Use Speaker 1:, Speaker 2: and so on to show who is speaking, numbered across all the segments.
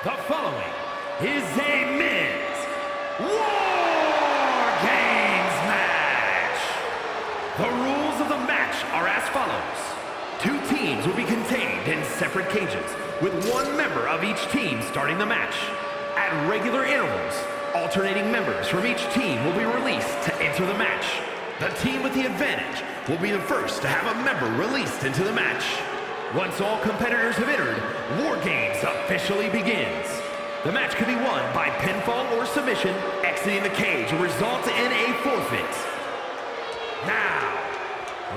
Speaker 1: The following is a men's WarGames match. The rules of the match are as follows. 2 teams will be contained in separate cages, with 1 member of each team starting the match. At regular intervals, alternating members from each team will be released to enter the match. The team with the advantage will be the first to have a member released into the match. Once all competitors have entered, WarGames officially begins. The match can be won by pinfall or submission. Exiting the cage will result in a forfeit. Now,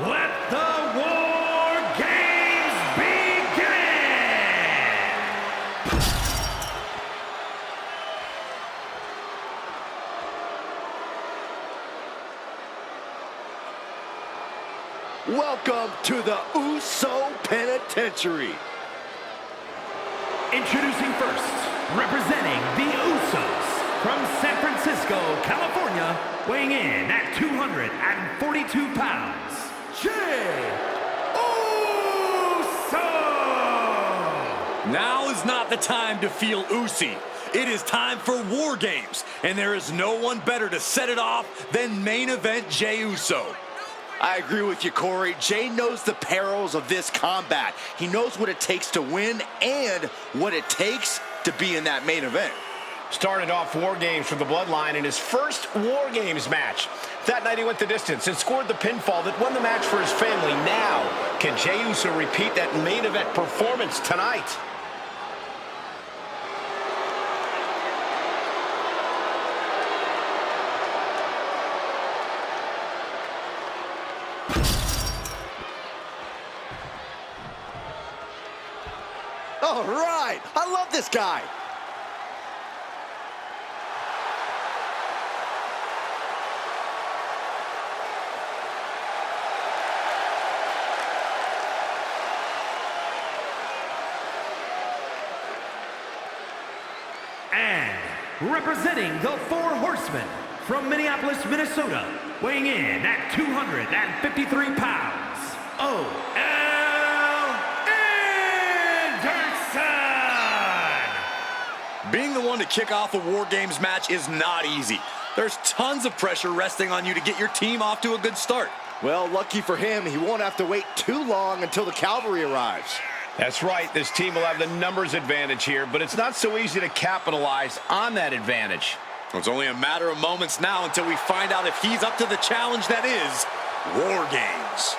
Speaker 1: let the WarGames begin!
Speaker 2: Welcome to the Uso Penitentiary.
Speaker 1: Introducing first, representing the Usos, from San Francisco, California, weighing in at 242 pounds, Jey Uso!
Speaker 3: Now is not the time to feel Usy. It is time for WarGames, and there is no one better to set it off than main event Jey Uso.
Speaker 2: I agree with you, Corey. Jey knows the perils of this combat. He knows what it takes to win and what it takes to be in that main event.
Speaker 4: Started off WarGames for the Bloodline in his first WarGames match. That night he went the distance and scored the pinfall that won the match for his family. Now, can Jey Uso repeat that main event performance tonight?
Speaker 2: All right, I love this guy.
Speaker 1: And representing the 4 Horsemen, from Minneapolis, Minnesota, weighing in at 253 pounds,
Speaker 3: Being the one to kick off a WarGames match is not easy. There's tons of pressure resting on you to get your team off to a good start.
Speaker 2: Well, lucky for him, he won't have to wait too long until the cavalry arrives.
Speaker 4: That's right, this team will have the numbers advantage here, but it's not so easy to capitalize on that advantage.
Speaker 3: It's only a matter of moments now until we find out if he's up to the challenge that is WarGames.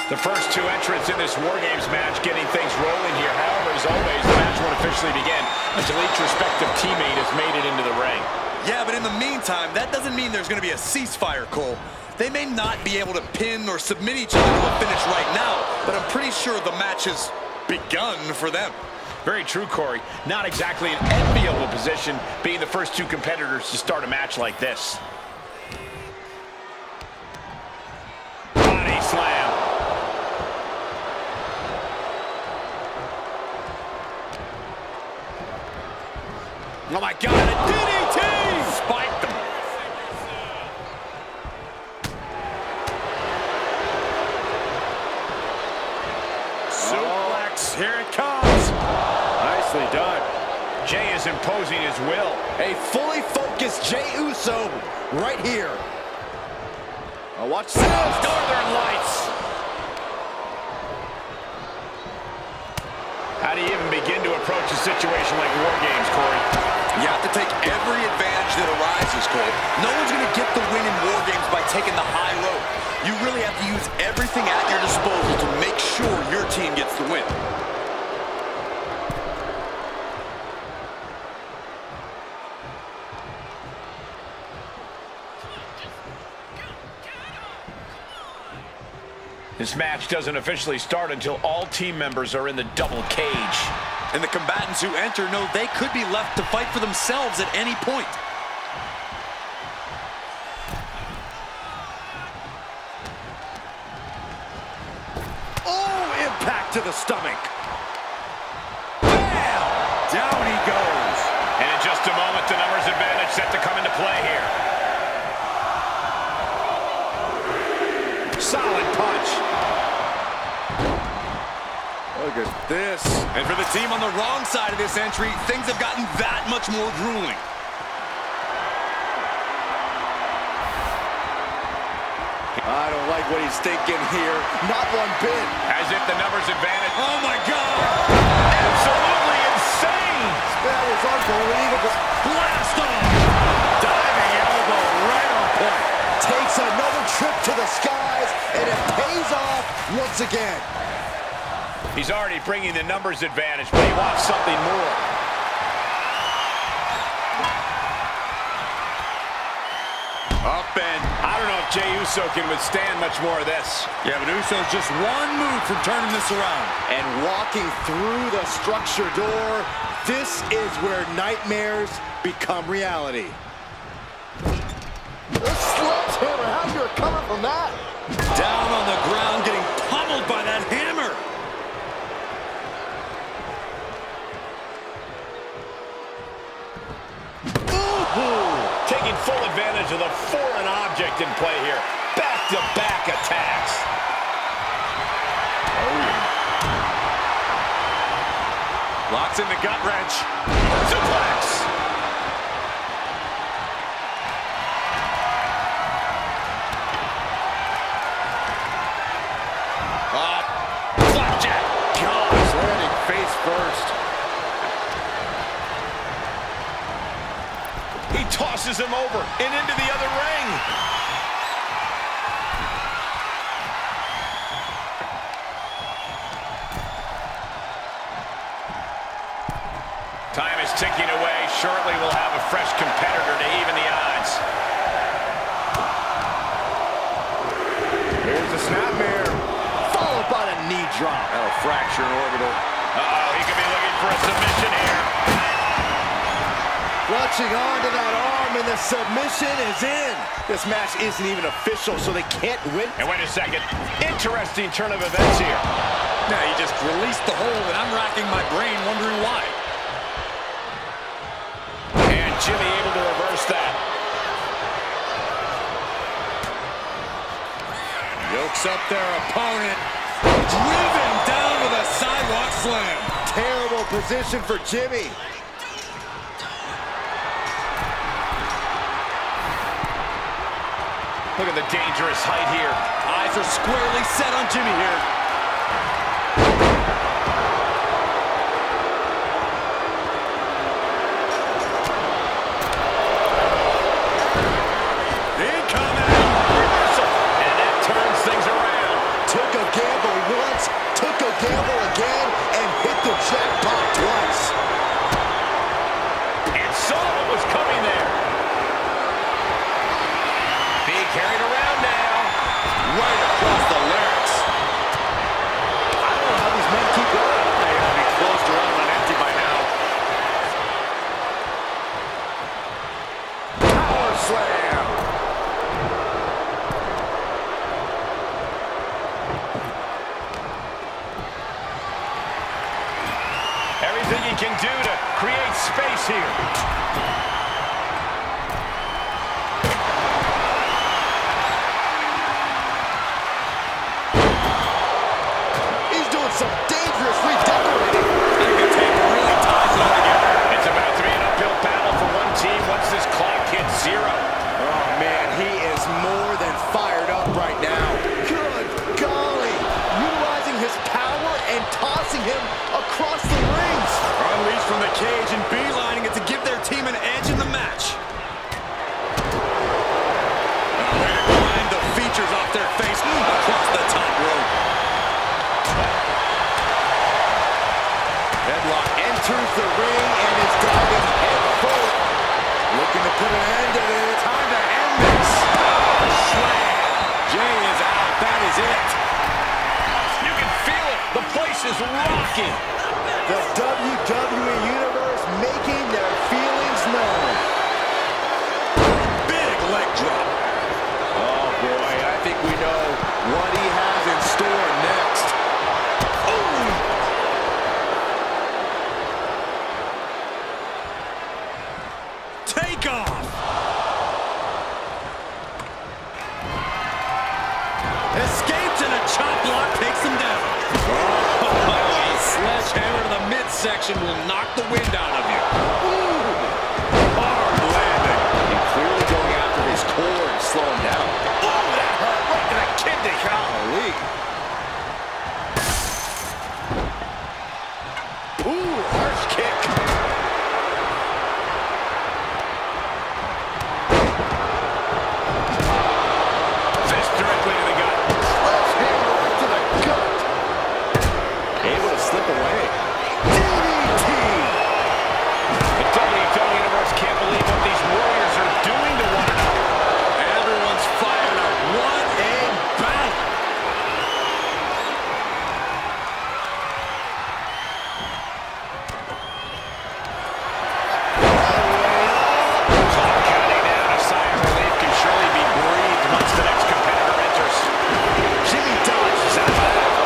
Speaker 4: The first 2 entrants in this WarGames match getting things rolling here. However, as always, the match won't officially begin until each respective teammate has made it into the ring.
Speaker 3: Yeah, but in the meantime, that doesn't mean there's going to be a ceasefire, Cole. They may not be able to pin or submit each other to a finish right now, but I'm pretty sure the match has begun for them.
Speaker 4: Very true, Corey. Not exactly an enviable position being the first 2 competitors to start a match like this. Body slam.
Speaker 3: Oh my God, a DDT! Spiked him. Suplex, here it comes.
Speaker 2: Nicely done.
Speaker 4: Jey is imposing his will.
Speaker 2: A fully focused Jey Uso right here. Now watch this.
Speaker 4: Northern Lights. How do you even begin to approach a situation like WarGames, Corey?
Speaker 3: You have to take every advantage that arises, Cole. No one's going to get the win in WarGames by taking the high road. You really have to use everything at your disposal to make sure your team gets the win.
Speaker 4: This match doesn't officially start until all team members are in the double cage.
Speaker 3: And the combatants who enter know they could be left to fight for themselves at any point.
Speaker 2: Oh, impact to the stomach. Bam! Down he goes.
Speaker 4: And in just a moment, with the numbers advantage set to come into play here. Solid punch.
Speaker 2: Look at this.
Speaker 3: And for the team on the wrong side of this entry, things have gotten that much more grueling.
Speaker 2: I don't like what he's thinking here. Not one bit.
Speaker 4: As if the numbers advantage.
Speaker 3: Oh, my God.
Speaker 4: Absolutely insane.
Speaker 2: That was unbelievable.
Speaker 3: Blast off.
Speaker 2: Diving elbow right on point. Takes another trip to the skies, and it pays off once again.
Speaker 4: He's already bringing the numbers advantage, but he wants something more.
Speaker 3: Up and...
Speaker 4: I don't know if Jey Uso can withstand much more of this.
Speaker 3: Yeah, but Uso's just one move from turning this around.
Speaker 2: And walking through the structure door, this is where nightmares become reality. The sledgehammer, how you recover from that?
Speaker 3: Down on the ground, getting pummeled by that hammer.
Speaker 4: Taking full advantage of the foreign object in play here. Back-to-back attacks.
Speaker 3: Locks in the gut wrench.
Speaker 4: Suplex. Flapjack.
Speaker 2: Gosh, landing face first.
Speaker 4: He tosses him over and into the other ring. Time is ticking away. Shortly we'll have a fresh competitor to even the odds.
Speaker 2: Here's the snapmare, followed by the knee drop.
Speaker 3: That'll fracture an orbital.
Speaker 4: Uh-oh, he could be looking for a submission here.
Speaker 2: Clutching onto that arm, and the submission is in. This match isn't even official, so they can't win.
Speaker 4: And wait a second. Interesting turn of events here.
Speaker 3: Now he just released the hold, and I'm racking my brain wondering why.
Speaker 4: And Jimmy able to reverse that.
Speaker 3: Yokes up their opponent. Driven down with a sidewalk slam.
Speaker 2: Terrible position for Jimmy.
Speaker 4: Look at the dangerous height here.
Speaker 3: Eyes are squarely set on Jimmy here.
Speaker 4: Incoming! Reversal! And that turns things around.
Speaker 2: Took a gamble once, took a gamble again, and hit the jackpot twice.
Speaker 4: And saw what was coming there. Being carried around now.
Speaker 3: Right across the larynx.
Speaker 2: I don't know how these men keep going.
Speaker 3: They gotta be close to running on empty by now.
Speaker 2: Power slam.
Speaker 4: Everything he can do to create space here.
Speaker 2: He's doing some dangerous redecorating.
Speaker 3: I think the table really ties it all together.
Speaker 4: It's about to be an uphill battle for one team once this clock hits zero.
Speaker 2: Oh, man, he is more than fired up right now. Good golly. Utilizing his power and tossing him across the rings.
Speaker 3: Unleashed from the cage and beelining it to give their team an edge in the match. Way to grind the features off their face across the top rope.
Speaker 2: Headlock enters the ring and is diving head forward. Looking to put an end to this.
Speaker 3: Time to end this. Power slam. Jey is out. That is it.
Speaker 4: You can feel it. The place is rocking.
Speaker 2: The WWE Universe making their feelings known.
Speaker 3: Big leg drop.
Speaker 2: Oh boy, I think we know what he has in store next.
Speaker 3: Escapes and a chop block takes him down. Oh, a sledgehammer to the midsection will knock the wind out of you. Ooh, hard landing. He's clearly going after his core and slow him down.
Speaker 4: Oh, that hurt right to the kidney.
Speaker 3: Golly.
Speaker 4: Ooh, harsh kick. Fist directly to the gut.
Speaker 2: Sledgehammer right to the gut.
Speaker 3: Able to slip away.
Speaker 2: DDT.
Speaker 4: The WWE Universe can't believe what these Warriors are doing to one another.
Speaker 3: Everyone's fired up. What a battle.
Speaker 4: Counting down, a sigh of relief can surely be breathed once the next competitor enters.
Speaker 2: Jimmy dodges out.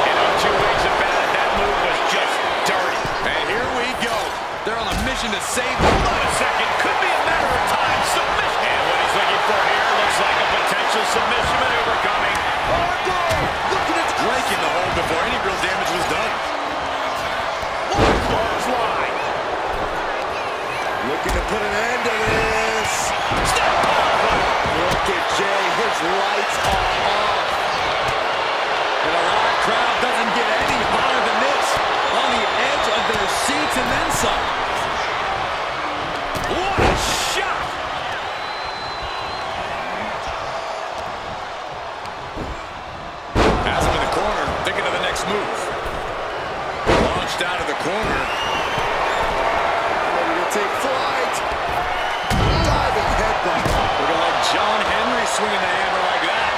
Speaker 4: And no two ways about it, that move was just dirty.
Speaker 3: And here we go. They're on a mission to save.
Speaker 4: Hold on a second, could be a matter of time. Submission. And what he's looking for here looks like a potential submission maneuver coming.
Speaker 3: Looking at breaking the hold before any real damage was done.
Speaker 4: Clothesline.
Speaker 2: Looking to put an end to this. Look at Jay, his lights are off.
Speaker 3: And a live crowd doesn't get any hotter than this. On the edge of their seats and then some.
Speaker 4: What a shot.
Speaker 3: Has him in the corner, thinking of the next move. Launched out of the corner.
Speaker 2: Ready to take flight. Diving headbutt.
Speaker 3: Looking like John Henry swinging the hammer like that.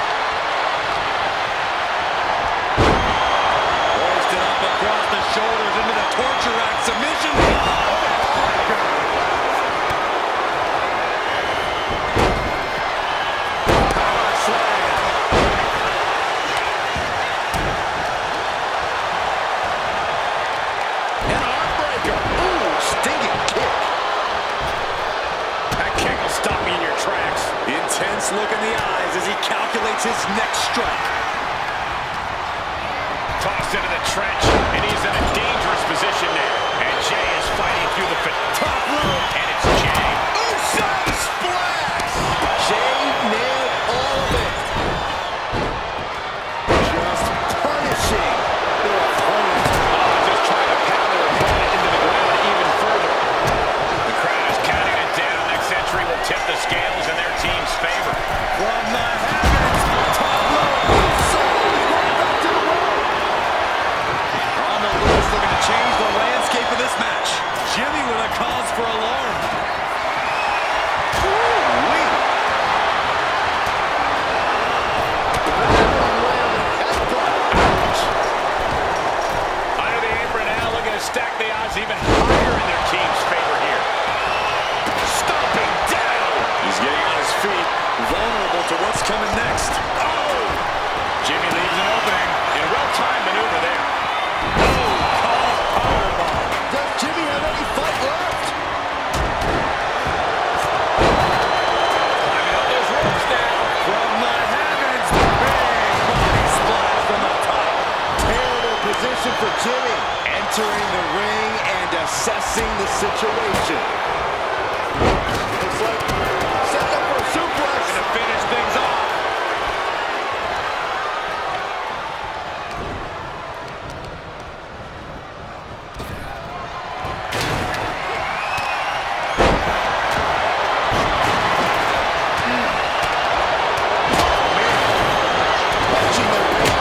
Speaker 3: Hoisted up across the shoulders into the torture rack submission.
Speaker 2: Power slam. An armbreaker. Ooh, stinging kick.
Speaker 4: That kick will stop me in your tracks.
Speaker 3: Intense look in the eyes as he calculates his next strike.
Speaker 4: Tossed into the trench, and he's in a dangerous position now. And Jay is fighting through the top rope, and it's Jay.
Speaker 3: Usos splash!
Speaker 2: Jay nailed all of it. Just punishing their opponent.
Speaker 4: Just trying to pound their opponent into the ground even further. The crowd is counting it down. Next entry will tip the scales in their team's favor.
Speaker 3: From the heavens, top rope.
Speaker 2: Usos right back to the rope.
Speaker 3: On the loose, looking to change the landscape of this match. Jimmy with a cause for alarm.
Speaker 2: Ooh-wee.
Speaker 4: Under the apron now, looking to stack the odds even higher in their team's favor here. Stomping down.
Speaker 3: He's getting on his feet, vulnerable to what's coming next.
Speaker 4: Oh! Jimmy leaves an opening. In a well-timed maneuver there. Oh, called powerbomb.
Speaker 2: Does Jimmy have any fight left?
Speaker 4: Climbing up those ropes now.
Speaker 3: From the heavens, big body splash from the top.
Speaker 2: Terrible position for Jimmy. Entering the ring and assessing the situation. Looks like setting up for a suplex.
Speaker 4: To finish things off.
Speaker 2: Punching the ring.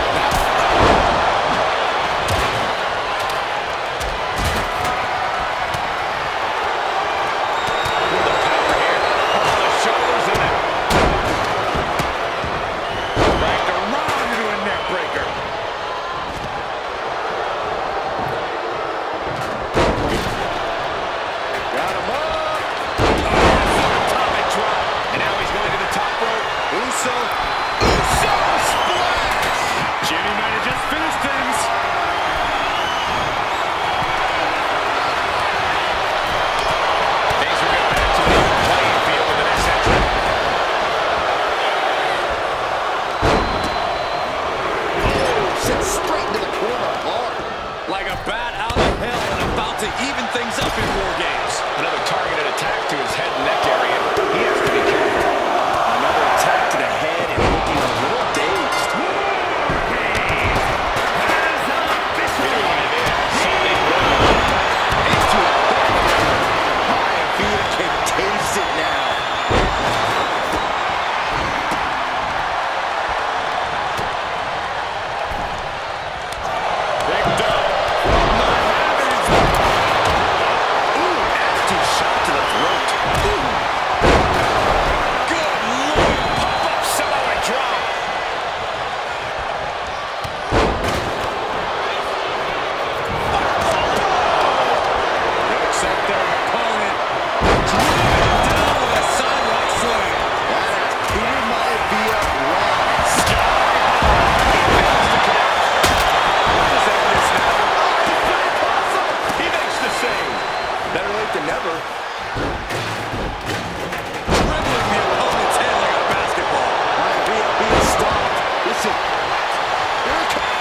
Speaker 3: to even things up in WarGames.
Speaker 4: Another targeted attack to his head and neck area. He has to be careful.
Speaker 2: Another attack to the head and looking a little dazed. Can taste it now.
Speaker 4: Picked up from the heavens. Ooh, nasty shot to the throat. Ooh. Good Lord. Pop-up Samoa drop. Looks like their opponent
Speaker 3: Down with a sidewalk slam.
Speaker 2: Peter might be up wrong.
Speaker 4: He makes the save.
Speaker 2: Better late than never.
Speaker 3: Dribbling the opponent's head like a basketball.
Speaker 2: Might be being stopped. Listen. Here it comes.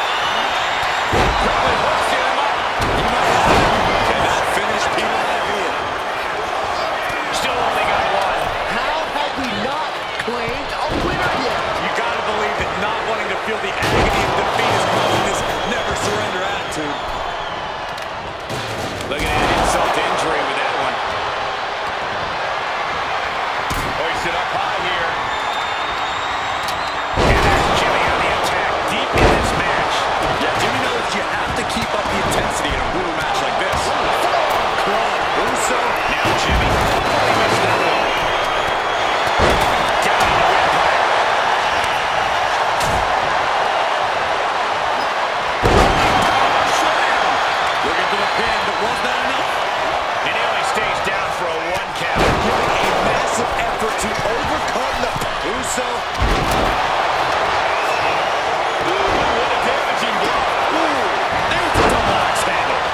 Speaker 4: Quickly hooks him up.
Speaker 3: He might have it. Can that finish Peter might be it?
Speaker 4: Still only got one.
Speaker 2: How have we not claimed a winner yet?
Speaker 3: You gotta believe that not wanting to feel the agony of defeat is causing this never surrender attitude.
Speaker 4: Look at that insult to injury with that one. Hoisted up high here. And there's Jimmy on the attack deep in this match.
Speaker 3: Yeah, Jimmy knows you have to keep up the intensity in a brutal match like this.
Speaker 4: Uso. Now Jimmy. He missed that one. Down on the windpipe.
Speaker 3: Looking for the pin, but was that enough?
Speaker 4: And he only stays down for a 1 count.
Speaker 2: Giving a massive effort to overcome the
Speaker 4: Uso. Ooh, what a damaging blow. Ooh, there's the double axe handle.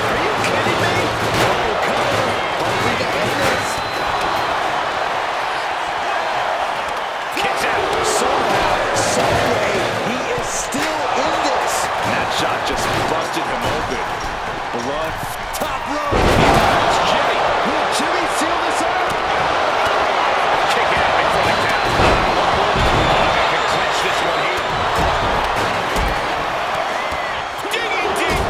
Speaker 2: Are you kidding me? Oh, cover. Hopefully to end this.
Speaker 4: Kicks out.
Speaker 2: Somehow, someway, he is still in this.
Speaker 4: That shot just busted him open.
Speaker 2: Blood. Top rope.
Speaker 4: It's Jimmy.
Speaker 2: Will Jimmy seal this out?
Speaker 4: Kick out before the count. Umaga can clinch this one here. Digging deep.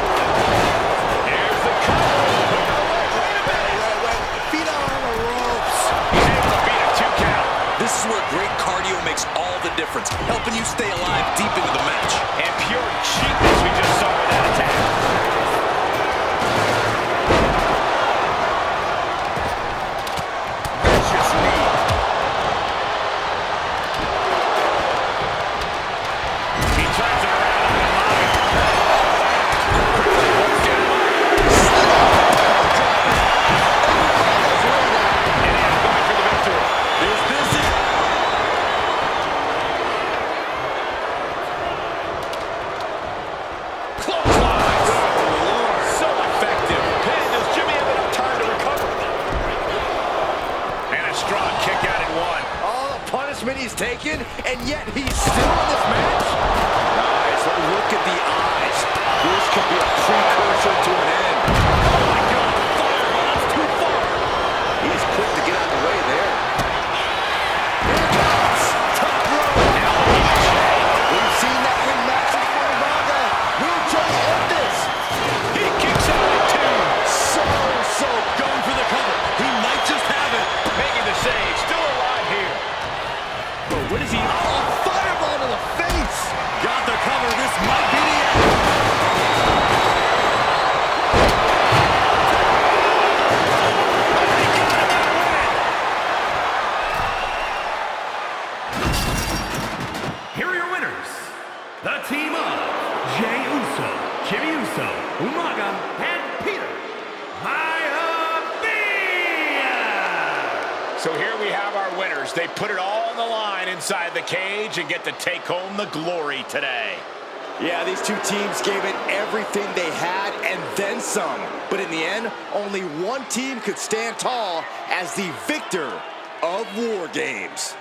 Speaker 4: Here's the cover. Wait a minute.
Speaker 2: Wait. Feet on the ropes.
Speaker 4: He's able to beat a 2 count.
Speaker 3: This is where great cardio makes all the difference, helping you stay alive deep into the match.
Speaker 4: And pure cheapness we just saw with that attack. Vicious knee. He turns it around on Umaga. Quickly hooks him up. And he is going for the victory.
Speaker 3: Is this it?
Speaker 4: Clotheslines. So effective. Pin. Does Jimmy have enough time to recover? And a strong kick out at 1.
Speaker 2: All the punishment he's taken, and yet he's still in this match. Guys, look at the eyes. This could be a precursor to an end.
Speaker 3: Oh my God, fireballs too far.
Speaker 2: He's quick to get out of the way there. Here it comes. Top rope. We've seen that in matches for Umaga. Will Jay end this?
Speaker 4: He kicks out at 2.
Speaker 2: So
Speaker 3: Going for the cover. He might just have it.
Speaker 4: Making the save. Still alive here.
Speaker 3: But what is he?
Speaker 2: Oh, fireball to the face.
Speaker 3: Got the cover. This might be the end.
Speaker 1: Here are your winners. The team of Jey Uso, Jimmy Uso, Umaga, and Peter Maivia.
Speaker 4: So here we have our winners. They put it all on the line inside the cage and get to take home the glory today.
Speaker 2: Yeah, these two teams gave it everything they had and then some. But in the end, only one team could stand tall as the victor of WarGames.